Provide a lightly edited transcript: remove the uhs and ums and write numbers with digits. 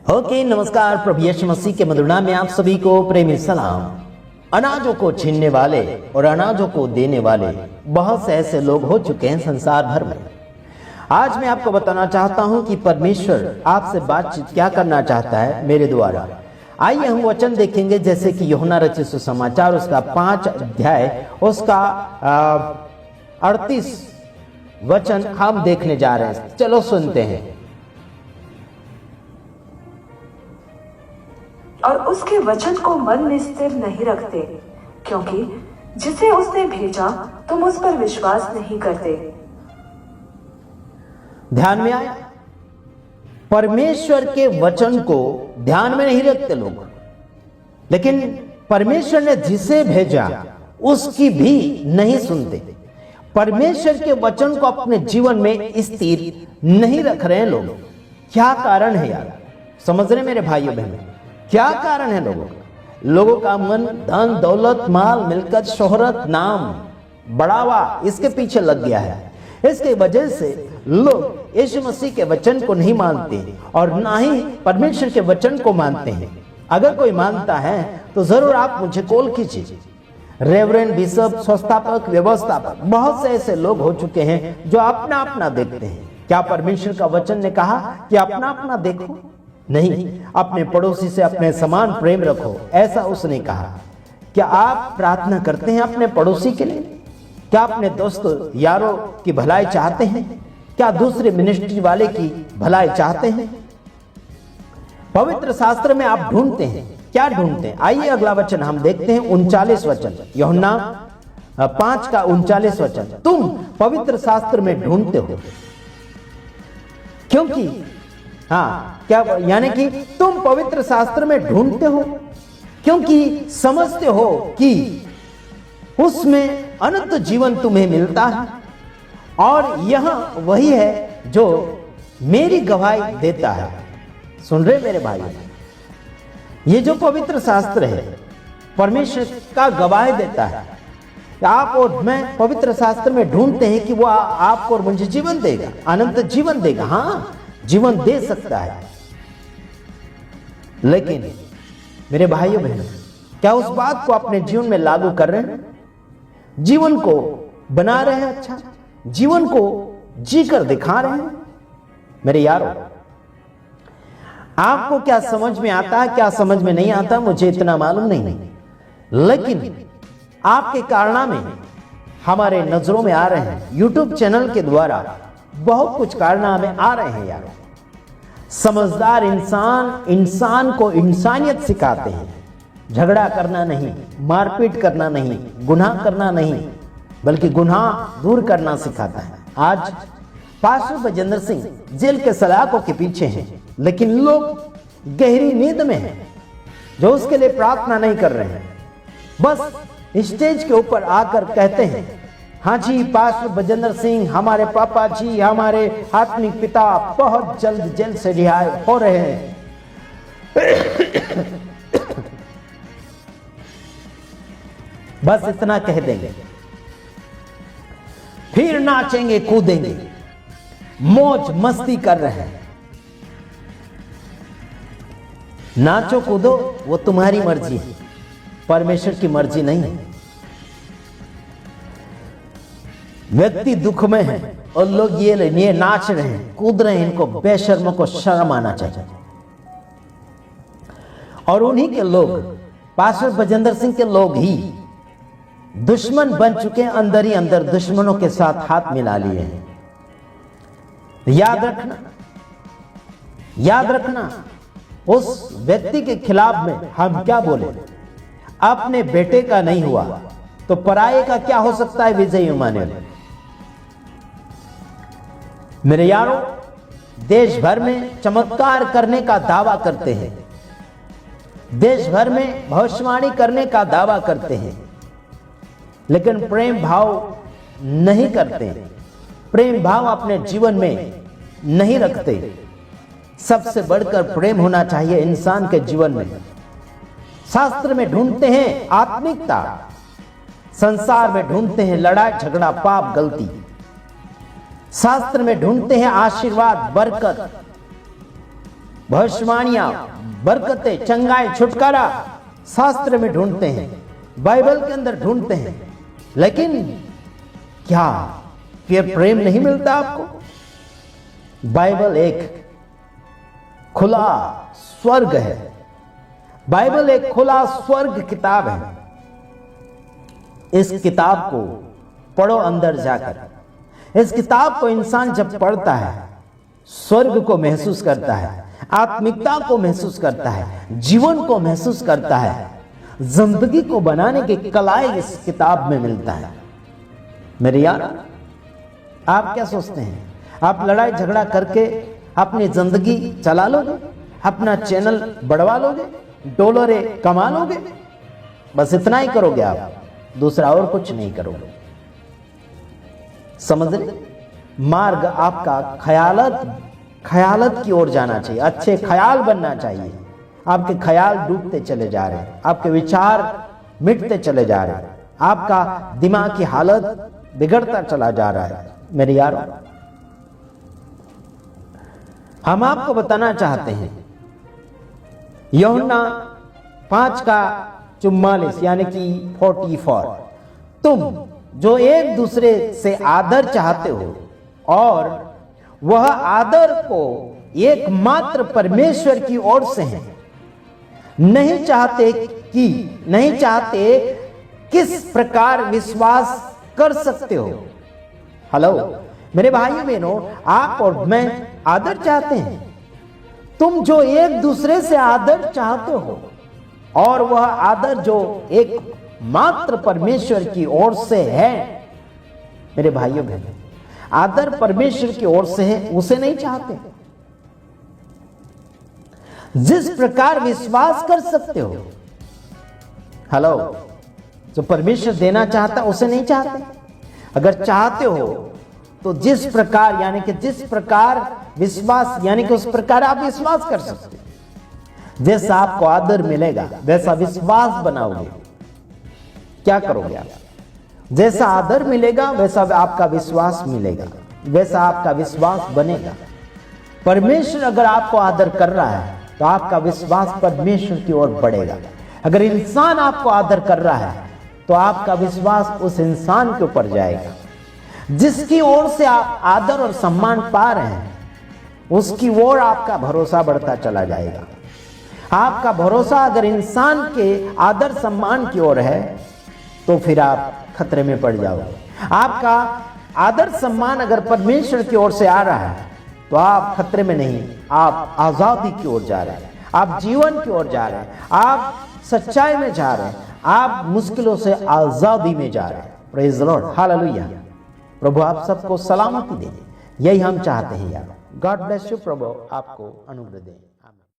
Okay, नमस्कार। प्रभु यीशु मसीह के मधुर नाम में आप सभी को प्रेमी सलाम। अनाजों को छीनने वाले और अनाजों को देने वाले बहुत से ऐसे लोग हो चुके हैं संसार भर में। आज मैं आपको बताना चाहता हूं कि परमेश्वर आपसे बातचीत क्या करना चाहता है मेरे द्वारा। आइए हम वचन देखेंगे, जैसे कि यूहन्ना रचित सुसमाचार उसका 5 अध्याय उसका 38 वचन हम देखने जा रहे हैं। चलो सुनते हैं। और उसके वचन को मन में स्थिर नहीं रखते, क्योंकि जिसे उसने भेजा तुम उस पर विश्वास नहीं करते। ध्यान में आया? परमेश्वर के वचन को ध्यान में नहीं रखते लोग, लेकिन परमेश्वर ने जिसे भेजा उसकी भी नहीं सुनते। परमेश्वर के वचन को अपने जीवन में स्थिर नहीं रख रहे हैं लोग। क्या कारण है यार? समझ रहे मेरे भाइयों बहनों, क्या कारण है? लोगों का मन धन दौलत माल मिलकत शोहरत नाम बढ़ावा इसके पीछे लग गया है। इसके वजह से लोग यीशु मसीह के वचन को नहीं मानते और ना ही परमेश्वर के वचन को मानते हैं। अगर कोई मानता है तो जरूर आप मुझे कॉल कीजिए। रेवरेंड बिशप संस्थापक व्यवस्थापक बहुत से ऐसे लोग हो चुके हैं जो अपना अपना देखते हैं। क्या परमेश्वर का वचन ने कहा कि अपना अपना देखो? नहीं, अपने पड़ोसी से अपने समान प्रेम रखो, ऐसा उसने कहा। क्या आप प्रार्थना करते हैं अपने पड़ोसी के लिए? क्या अपने दोस्तों यारों की भलाई चाहते हैं? क्या दूसरे मिनिस्ट्री वाले की भलाई चाहते हैं? पवित्र शास्त्र में आप ढूंढते हैं, क्या ढूंढते हैं? आइए अगला वचन हम देखते हैं, 39 वचन, यूहन्ना 5 का 39 वचन। तुम पवित्र शास्त्र में ढूंढते हो क्योंकि क्या यानी कि तुम पवित्र शास्त्र में ढूंढते हो क्योंकि समझते हो कि उसमें अनंत जीवन तुम्हें मिलता है। और यह वही है जो मेरी गवाही देता है। सुन रहे मेरे भाई? ये जो पवित्र शास्त्र है परमेश्वर का गवाही देता है। आप और मैं पवित्र शास्त्र में ढूंढते हैं कि वो आपको और मुझे जीवन देगा, अनंत जीवन देगा। हाँ, जीवन दे सकता है, लेकिन मेरे भाइयों बहनों, क्या उस बात को अपने जीवन में लागू कर रहे हैं? जीवन को बना रहे हैं? अच्छा, जीवन को जीकर दिखा रहे हैं? मेरे यारों, आपको क्या समझ में आता है, क्या समझ में नहीं आता, मुझे इतना मालूम नहीं, लेकिन आपके कारनामे हमारे नजरों में आ रहे हैं। यूट्यूब चैनल के द्वारा बहुत कुछ कारनामे आ रहे हैं यार। समझदार इंसान को इंसानियत सिखाते हैं। झगड़ा करना नहीं, मारपीट करना नहीं, गुनाह करना नहीं, बल्कि गुनाह दूर करना सिखाता है। आज पास्टर बजेंद्र सिंह जेल के सलाखों के पीछे हैं, लेकिन लोग गहरी नींद में हैं जो उसके लिए प्रार्थना नहीं कर रहे हैं। बस स्टेज के ऊपर आकर कहते हैं, हाँ जी पास्टर बजेंद्र सिंह हमारे पापा जी, हमारे आत्मिक पिता बहुत जल्द जेल से रिहा हो रहे हैं। बस इतना कह देंगे, फिर नाचेंगे कूदेंगे, मौज मस्ती कर रहे हैं। नाचो कूदो वो तुम्हारी मर्जी है, परमेश्वर की मर्जी नहीं है। व्यक्ति दुख में है और लोग ये नाच रहे हैं, कूद रहे हैं, इनको बेशर्मों को शर्म आना चाहिए। और उन्हीं के लोग, पास्टर बजेंद्र सिंह के लोग ही दुश्मन बन चुके हैं, अंदर ही अंदर दुश्मनों के साथ हाथ मिला लिए हैं। याद रखना उस व्यक्ति के खिलाफ में हम क्या बोले। अपने बेटे का नहीं हुआ तो पराये का क्या हो सकता है? विजयी इमानुएल। मेरे यारों, देश भर में चमत्कार करने का दावा करते हैं, देश भर में भविष्यवाणी करने का दावा करते हैं, लेकिन प्रेम भाव नहीं करते, प्रेम भाव अपने जीवन में नहीं रखते। सबसे बढ़कर प्रेम होना चाहिए इंसान के जीवन में। शास्त्र में ढूंढते हैं आत्मिकता, संसार में ढूंढते हैं लड़ाई झगड़ा पाप गलती। शास्त्र में ढूंढते हैं आशीर्वाद बरकत, भविष्यवाणियां, बरकतें, चंगाई, छुटकारा शास्त्र में ढूंढते हैं, बाइबल के अंदर ढूंढते हैं, लेकिन क्या फिर प्रेम नहीं मिलता आपको? बाइबल एक खुला स्वर्ग है। बाइबल एक खुला स्वर्ग किताब है। इस किताब को पढ़ो अंदर जाकर। इस किताब को इंसान जब पढ़ता है, स्वर्ग को महसूस करता है, आत्मिकता को महसूस करता है, जीवन को महसूस करता है, जिंदगी को बनाने की कलाएं इस किताब में मिलता है। मेरे यार, आप क्या सोचते हैं? आप लड़ाई झगड़ा करके अपनी जिंदगी चला लोगे? अपना चैनल बढ़वा लोगे? डॉलरे कमा लोगे? बस इतना ही करोगे आप, दूसरा और कुछ नहीं करोगे। समझ रहे? मार्ग आपका ख्यालत की ओर जाना चाहिए, अच्छे ख्याल बनना चाहिए। आपके ख्याल डूबते चले जा रहे हैं, आपके विचार मिटते चले जा रहे हैं, आपका दिमाग की हालत बिगड़ता चला जा रहा है। मेरे यारों, हम आपको बताना चाहते हैं, यूहन्ना 5:44 यानी कि 44, तुम जो एक दूसरे से आदर चाहते हो और वह आदर को एकमात्र परमेश्वर की ओर से है, नहीं चाहते किस प्रकार विश्वास कर सकते हो? हेलो मेरे भाइयों बहनों, आप और मैं आदर चाहते हैं। तुम जो एक दूसरे से आदर चाहते हो और वह आदर जो एक मात्र परमेश्वर की ओर से है, मेरे भाइयों बहनों, आदर परमेश्वर की ओर से है, उसे नहीं चाहते। जिस प्रकार विश्वास कर सकते हो, हेलो, जो परमेश्वर देना चाहता उसे नहीं चाहते। अगर चाहते हो तो जिस प्रकार विश्वास यानी कि उस प्रकार आप विश्वास कर सकते हो। जैसा आपको आदर मिलेगा वैसा विश्वास बनाओगे। क्या करोगे आप? जैसा आदर मिलेगा वैसा आपका विश्वास मिलेगा, वैसा आपका विश्वास बनेगा। परमेश्वर अगर आपको आदर कर रहा है तो आपका विश्वास परमेश्वर की ओर बढ़ेगा। अगर इंसान आपको आदर कर रहा है तो आपका विश्वास उस इंसान के ऊपर जाएगा। जिसकी ओर से आप आदर और सम्मान पा रहे हैं उसकी ओर आपका भरोसा बढ़ता चला जाएगा। आपका भरोसा अगर इंसान के आदर सम्मान की ओर है तो फिर आप खतरे में पड़ जाओगे। आपका आदर सम्मान अगर परमेश्वर की ओर से आ रहा है तो आप खतरे में नहीं, आप आजादी की ओर जा रहे हैं, आप जीवन की ओर जा रहे हैं, आप सच्चाई में जा रहे हैं, आप मुश्किलों से आजादी में जा रहे हैं। Praise the lord, hallelujah. प्रभु आप सबको सलामती दे, यही हम चाहते हैं यार। God bless you. प्रभु आपको अनुग्रह दे।